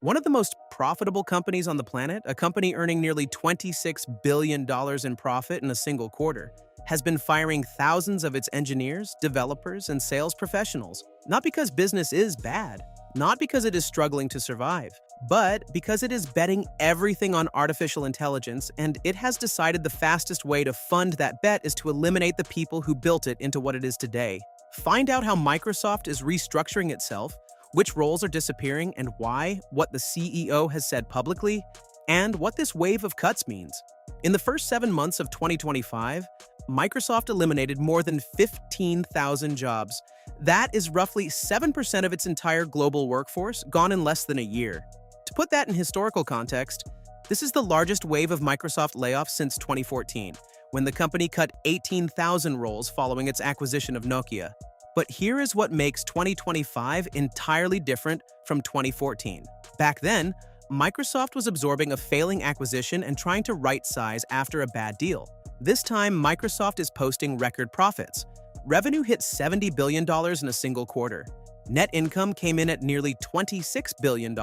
One of the most profitable companies on the planet, a company earning nearly $26 billion in profit in a single quarter, has been firing thousands of its engineers, developers, and sales professionals. Not because business is bad, not because it is struggling to survive, but because it is betting everything on artificial intelligence, and it has decided the fastest way to fund that bet is to eliminate the people who built it into what it is today. Find out how Microsoft is restructuring itself, which roles are disappearing and why, what the CEO has said publicly, and what this wave of cuts means. In the first 7 months of 2025, Microsoft eliminated more than 15,000 jobs. That is roughly 7% of its entire global workforce, gone in less than a year. To put that in historical context, this is the largest wave of Microsoft layoffs since 2014, when the company cut 18,000 roles following its acquisition of Nokia. But here is what makes 2025 entirely different from 2014. Back then, Microsoft was absorbing a failing acquisition and trying to right-size after a bad deal. This time, Microsoft is posting record profits. Revenue hit $70 billion in a single quarter. Net income came in at nearly $26 billion.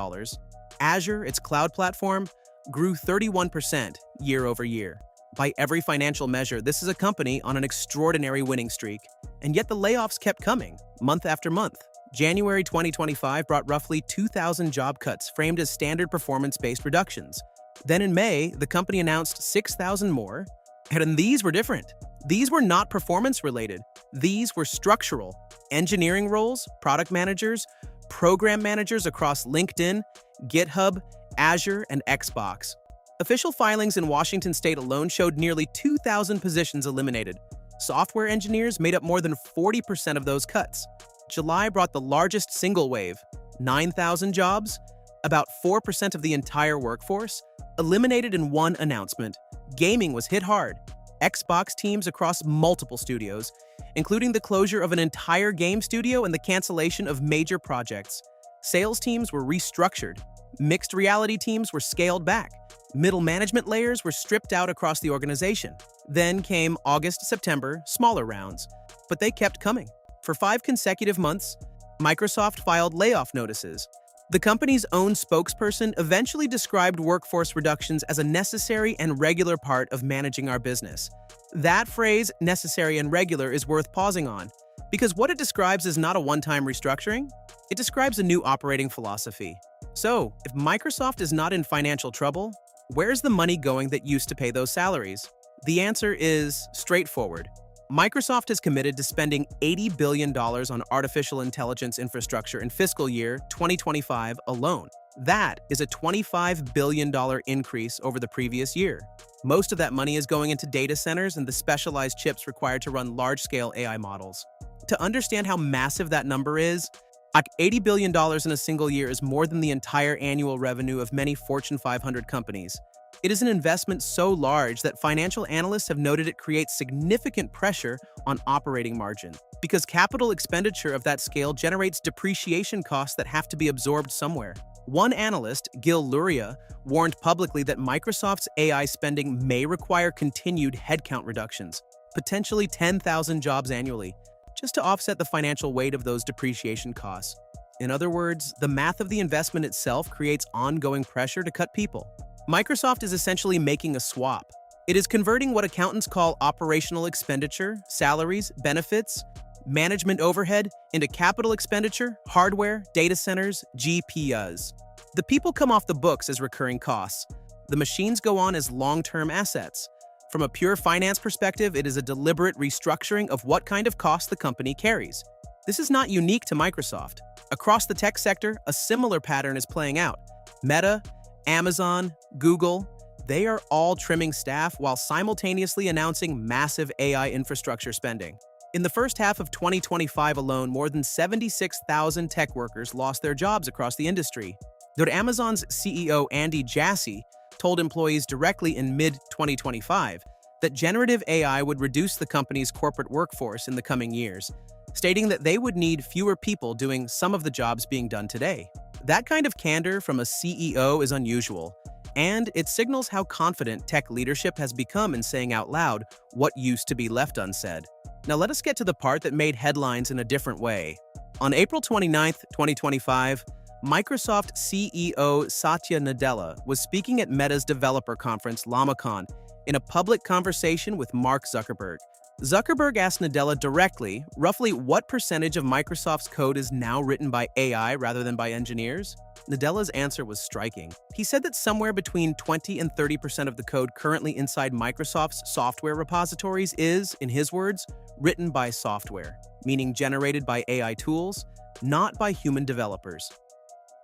Azure, its cloud platform, grew 31% year over year. By every financial measure, this is a company on an extraordinary winning streak. And yet the layoffs kept coming, month after month. January 2025 brought roughly 2,000 job cuts framed as standard performance-based reductions. Then in May, the company announced 6,000 more, and these were different. These were not performance-related. These were structural. Engineering roles, product managers, program managers across LinkedIn, GitHub, Azure, and Xbox. Official filings in Washington state alone showed nearly 2,000 positions eliminated. Software engineers made up more than 40% of those cuts. July brought the largest single wave, 9,000 jobs, about 4% of the entire workforce, eliminated in one announcement. Gaming was hit hard. Xbox teams across multiple studios, including the closure of an entire game studio and the cancellation of major projects. Sales teams were restructured. Mixed reality teams were scaled back. Middle management layers were stripped out across the organization. Then came August, September, smaller rounds. But they kept coming. For 5 consecutive months, Microsoft filed layoff notices. The company's own spokesperson eventually described workforce reductions as a necessary and regular part of managing our business. That phrase, necessary and regular, is worth pausing on, because what it describes is not a one-time restructuring. It describes a new operating philosophy. So, if Microsoft is not in financial trouble, where's the money going that used to pay those salaries? The answer is straightforward. Microsoft has committed to spending $80 billion on artificial intelligence infrastructure in fiscal year 2025 alone. That is a $25 billion increase over the previous year. Most of that money is going into data centers and the specialized chips required to run large-scale AI models. To understand how massive that number is, like $80 billion in a single year is more than the entire annual revenue of many Fortune 500 companies. It is an investment so large that financial analysts have noted it creates significant pressure on operating margin, because capital expenditure of that scale generates depreciation costs that have to be absorbed somewhere. One analyst, Gil Luria, warned publicly that Microsoft's AI spending may require continued headcount reductions, potentially 10,000 jobs annually, just to offset the financial weight of those depreciation costs. In other words, the math of the investment itself creates ongoing pressure to cut people. Microsoft is essentially making a swap. It is converting what accountants call operational expenditure, salaries, benefits, management overhead, into capital expenditure, hardware, data centers, GPUs. The people come off the books as recurring costs. The machines go on as long-term assets. From a pure finance perspective, it is a deliberate restructuring of what kind of cost the company carries. This is not unique to Microsoft. Across the tech sector, a similar pattern is playing out. Meta, Amazon, Google, they are all trimming staff while simultaneously announcing massive AI infrastructure spending. In the first half of 2025 alone, more than 76,000 tech workers lost their jobs across the industry. Though Amazon's CEO Andy Jassy told employees directly in mid-2025 that generative AI would reduce the company's corporate workforce in the coming years, stating that they would need fewer people doing some of the jobs being done today. That kind of candor from a CEO is unusual, and it signals how confident tech leadership has become in saying out loud what used to be left unsaid. Now let us get to the part that made headlines in a different way. On April 29, 2025, Microsoft CEO Satya Nadella was speaking at Meta's developer conference, LlamaCon, in a public conversation with Mark Zuckerberg. Zuckerberg asked Nadella directly, roughly what percentage of Microsoft's code is now written by AI rather than by engineers? Nadella's answer was striking. He said that somewhere between 20 and 30% of the code currently inside Microsoft's software repositories is, in his words, written by software, meaning generated by AI tools, not by human developers.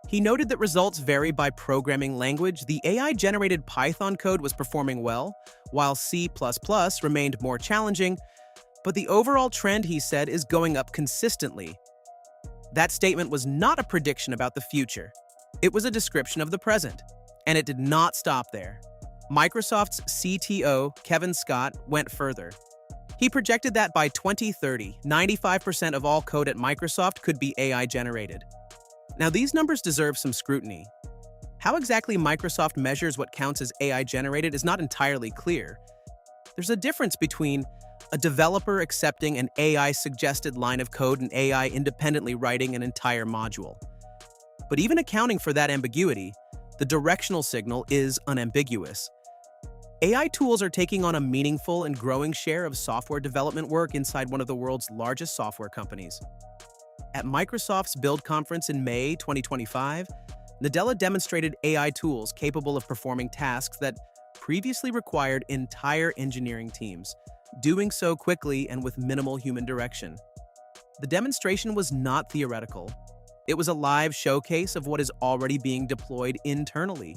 He noted that results vary by programming language. The AI-generated Python code was performing well, while C++ remained more challenging, but the overall trend, he said, is going up consistently. That statement was not a prediction about the future. It was a description of the present, and it did not stop there. Microsoft's CTO, Kevin Scott, went further. He projected that by 2030, 95% of all code at Microsoft could be AI-generated. Now, these numbers deserve some scrutiny. How exactly Microsoft measures what counts as AI-generated is not entirely clear. There's a difference between a developer accepting an AI-suggested line of code and AI independently writing an entire module. But even accounting for that ambiguity, the directional signal is unambiguous. AI tools are taking on a meaningful and growing share of software development work inside one of the world's largest software companies. At Microsoft's Build conference in May 2025, Nadella demonstrated AI tools capable of performing tasks that previously required entire engineering teams, doing so quickly and with minimal human direction. The demonstration was not theoretical. It was a live showcase of what is already being deployed internally.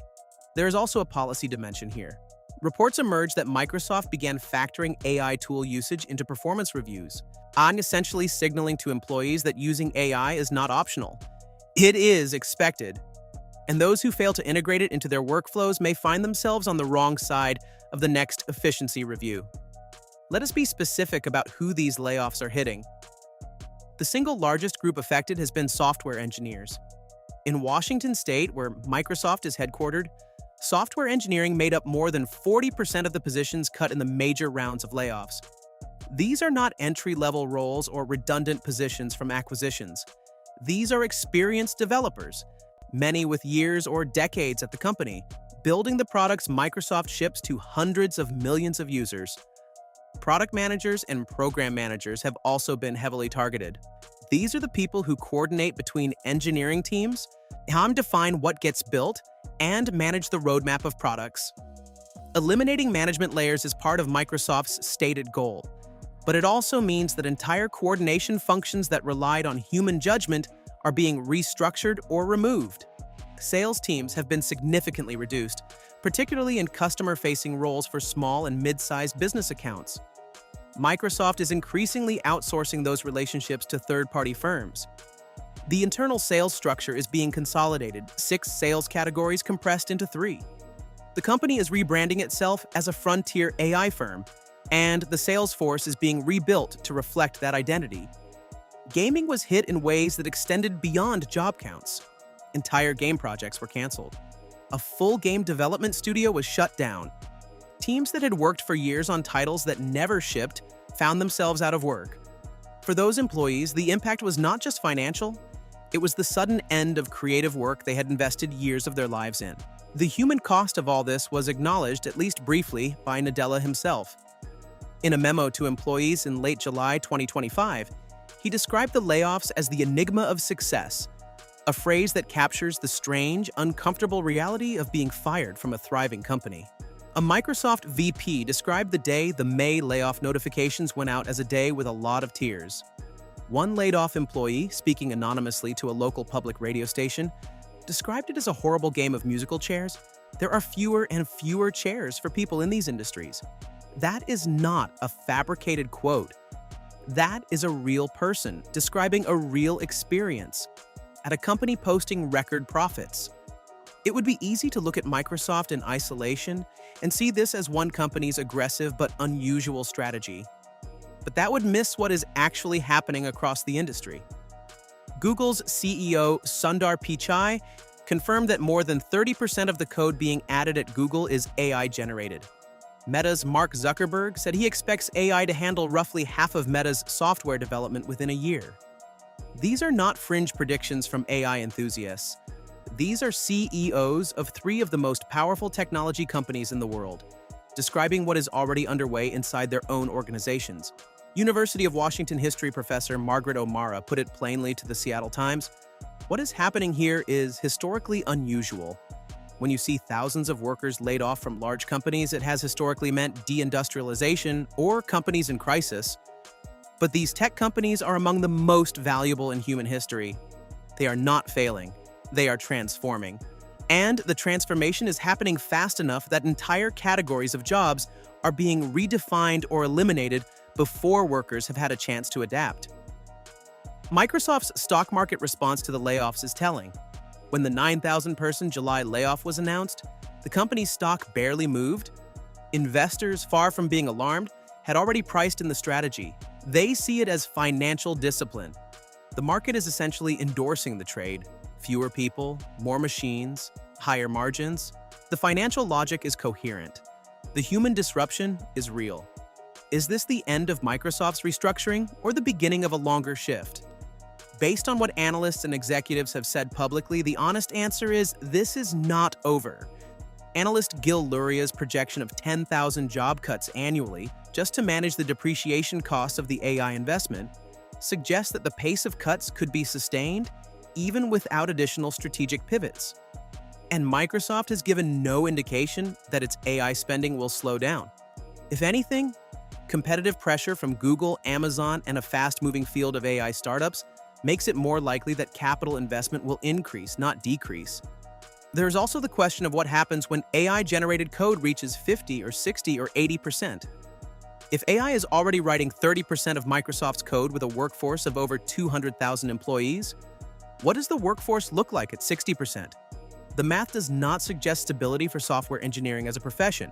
There is also a policy dimension here. Reports emerged that Microsoft began factoring AI tool usage into performance reviews, essentially signaling to employees that using AI is not optional. It is expected. And those who fail to integrate it into their workflows may find themselves on the wrong side of the next efficiency review. Let us be specific about who these layoffs are hitting. The single largest group affected has been software engineers. In Washington State, where Microsoft is headquartered, software engineering made up more than 40% of the positions cut in the major rounds of layoffs. These are not entry-level roles or redundant positions from acquisitions. These are experienced developers, many with years or decades at the company, building the products Microsoft ships to hundreds of millions of users. Product managers and program managers have also been heavily targeted. These are the people who coordinate between engineering teams, define what gets built, and manage the roadmap of products. Eliminating management layers is part of Microsoft's stated goal, but it also means that entire coordination functions that relied on human judgment are being restructured or removed. Sales teams have been significantly reduced, particularly in customer-facing roles for small and mid-sized business accounts. Microsoft is increasingly outsourcing those relationships to third-party firms. The internal sales structure is being consolidated, 6 sales categories compressed into 3. The company is rebranding itself as a frontier AI firm, and the sales force is being rebuilt to reflect that identity. Gaming was hit in ways that extended beyond job counts. Entire game projects were canceled. A full game development studio was shut down. Teams that had worked for years on titles that never shipped found themselves out of work. For those employees, the impact was not just financial, it was the sudden end of creative work they had invested years of their lives in. The human cost of all this was acknowledged, at least briefly, by Nadella himself. In a memo to employees in late July 2025, he described the layoffs as the enigma of success, a phrase that captures the strange, uncomfortable reality of being fired from a thriving company. A Microsoft VP described the day the May layoff notifications went out as a day with a lot of tears. One laid-off employee, speaking anonymously to a local public radio station, described it as a horrible game of musical chairs. There are fewer and fewer chairs for people in these industries. That is not a fabricated quote. That is a real person describing a real experience at a company posting record profits. It would be easy to look at Microsoft in isolation and see this as one company's aggressive but unusual strategy. But that would miss what is actually happening across the industry. Google's CEO Sundar Pichai confirmed that more than 30% of the code being added at Google is AI-generated. Meta's Mark Zuckerberg said he expects AI to handle roughly half of Meta's software development within a year. These are not fringe predictions from AI enthusiasts. These are CEOs of three of the most powerful technology companies in the world, describing what is already underway inside their own organizations. University of Washington history professor Margaret O'Mara put it plainly to the Seattle Times, "What is happening here is historically unusual. When you see thousands of workers laid off from large companies, it has historically meant deindustrialization or companies in crisis. But these tech companies are among the most valuable in human history. They are not failing. They are transforming. And the transformation is happening fast enough that entire categories of jobs are being redefined or eliminated before workers have had a chance to adapt." Microsoft's stock market response to the layoffs is telling. When the 9,000-person July layoff was announced, the company's stock barely moved. Investors, far from being alarmed, had already priced in the strategy. They see it as financial discipline. The market is essentially endorsing the trade. Fewer people, more machines, higher margins. The financial logic is coherent. The human disruption is real. Is this the end of Microsoft's restructuring or the beginning of a longer shift? Based on what analysts and executives have said publicly, the honest answer is this is not over. Analyst Gil Luria's projection of 10,000 job cuts annually just to manage the depreciation costs of the AI investment suggests that the pace of cuts could be sustained even without additional strategic pivots. And Microsoft has given no indication that its AI spending will slow down. If anything, competitive pressure from Google, Amazon, and a fast-moving field of AI startups makes it more likely that capital investment will increase, not decrease. There's also the question of what happens when AI-generated code reaches 50 or 60 or 80%. If AI is already writing 30% of Microsoft's code with a workforce of over 200,000 employees, what does the workforce look like at 60%? The math does not suggest stability for software engineering as a profession,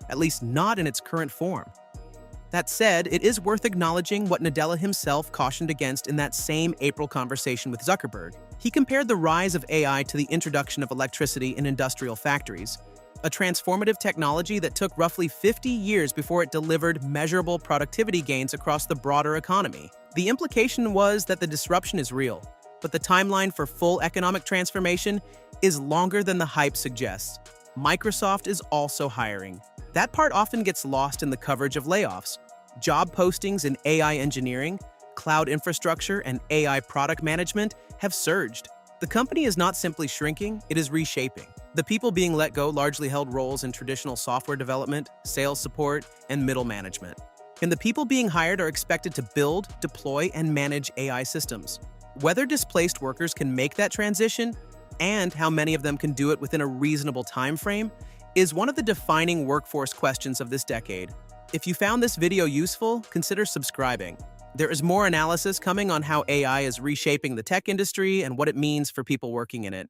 at least not in its current form. That said, it is worth acknowledging what Nadella himself cautioned against in that same April conversation with Zuckerberg. He compared the rise of AI to the introduction of electricity in industrial factories, a transformative technology that took roughly 50 years before it delivered measurable productivity gains across the broader economy. The implication was that the disruption is real, but the timeline for full economic transformation is longer than the hype suggests. Microsoft is also hiring. That part often gets lost in the coverage of layoffs. Job postings in AI engineering, cloud infrastructure, and AI product management have surged. The company is not simply shrinking, it is reshaping. The people being let go largely held roles in traditional software development, sales support, and middle management. And the people being hired are expected to build, deploy, and manage AI systems. Whether displaced workers can make that transition, and how many of them can do it within a reasonable time frame, is one of the defining workforce questions of this decade. If you found this video useful, consider subscribing. There is more analysis coming on how AI is reshaping the tech industry and what it means for people working in it.